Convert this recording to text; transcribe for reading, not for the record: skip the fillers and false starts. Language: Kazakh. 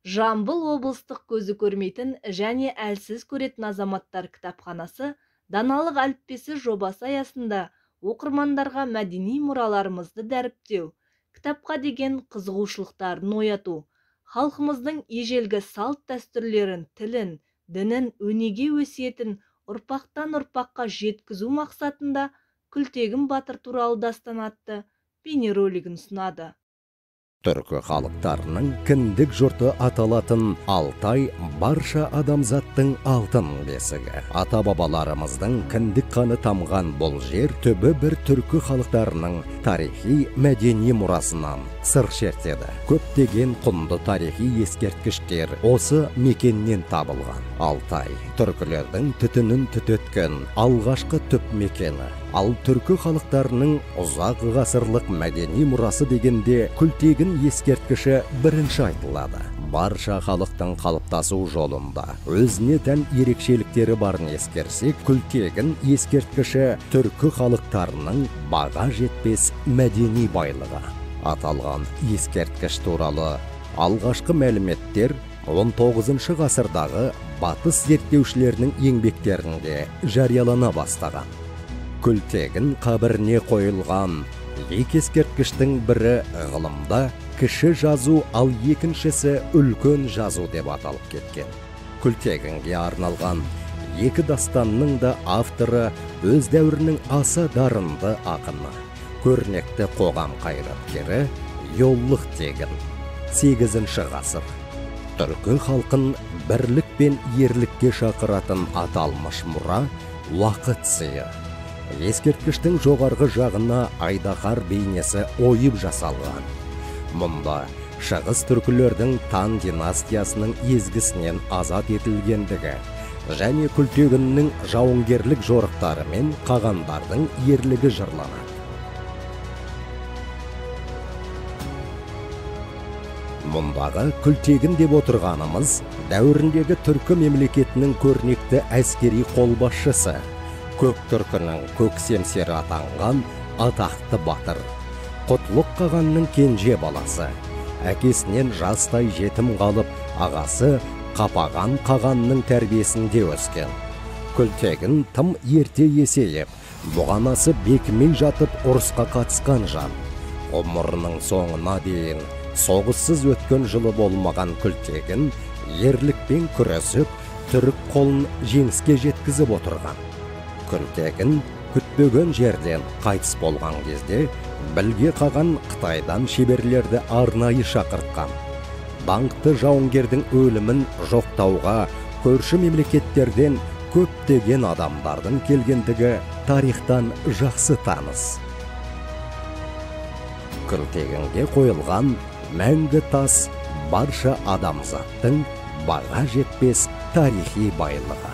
Жамбыл облыстық көзі көрмейтін және әлсіз көретін азаматтар кітапханасы даналық әліппесі жобасы аясында оқырмандарға мәдени мұраларымызды дәріптеу, кітапқа деген қызығушылықтарын ояту, халқымыздың ежелгі салт дәстүрлерін, тілін, дінін, өнеге өсиетін ұрпақтан ұрпаққа жеткізу мақсатында Күлтегін батыр туралы дастан атты бейнеролигін ұсынады. Түркі халықтарының кіндік жұрты аталатын Алтай барша адамзаттың алтын бесігі. Ата-бабаларымыздың кіндік қаны тамған бұл жер түбі бір түркі халықтарының тарихи мәдени мұрасынан сыр шертеді. Көптеген құнды тарихи ескерткіштер осы мекеннен табылған. Алтай түркілердің түтінін түтеткен алғашқы түп мекені. Ал түркі халықтарының ұзақ ғасырлық мәдени мұрасы дегенде Күлтегін ескерткіші бірінші айтылады. Барша халықтың қалыптасу жолында өзіне тән ерекшеліктері барын ескерсек, Күлтегін ескерткіші түркі халықтарының баға жетпес мәдени байлығы. Аталған ескерткіш туралы алғашқы мәліметтер 19 ғасырдағы батыс зерттеушілерінің еңбектерінде жариялана бастаған. Күлтегін қабіріне қойылған екі ескерткіштің бірі ғылымда кіші жазу, ал екіншісі үлкен жазу деп аталып кеткен. Күлтегінге арналған екі дастанның да авторы өз дәуірінің аса дарынды ақыны, көрнекті қоғам қайраткері Йоллық Тегін, 8 ғасыр. Түркі халқын бірлік пен ерлікке шақыратын аталмыш мұра уақыт сыйы. Ескерткіштің жоғарғы жағына айдаһар бейнесі ойып жасалған. Мұнда шығыс түркілердің Тан династиясының езгісінен азат етілгендігі және Күлтегіннің жауынгерлік жорықтары мен қағандардың ерлігі жырланады. Мұндағы Күлтегін деп отырғанымыз дәуіріндегі түркі мемлекетінің көрнекті әскери қолбасшысы, көк түркінің көк семсері атанған атақты батыр, Құтлық Қағанның кенже баласы, әкесінен жастай жетім қалып, ағасы Қапаған Қағанның тәрбиесінде өскен. Күлтегін тым ерте есейіп, бұғанасы бекімей жатып ұрысқа қатысқан жан. Ғұмырының соңына дейін соғыссыз өткен жылы болмаған Күлтегін ерлікпен күресіп, түрік қолын жеңіске жеткізіп отырған. Күлтегін күтпеген жерден қайтыс болған кезде Білге Қаған Қытайдан шеберлерді арнайы шақыртқан. Даңқты жауынгердің өлімін жоқтауға көрші мемлекеттерден көптеген адамдардың келгендігі тарихтан жақсы таныс. Күлтегінге қойылған мәңгі тас барша адамзаттың баға жетпес тарихи байлығы.